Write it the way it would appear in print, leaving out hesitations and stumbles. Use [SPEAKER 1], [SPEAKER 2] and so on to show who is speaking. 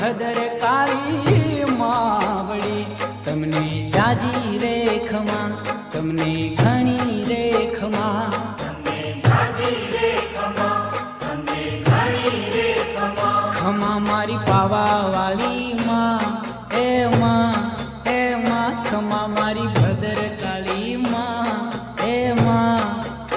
[SPEAKER 1] ભદર કાળી માવડી તમને જાજી રે ખમા તમને ઘણી રે ખમા ખમા મારી પાવા વાળી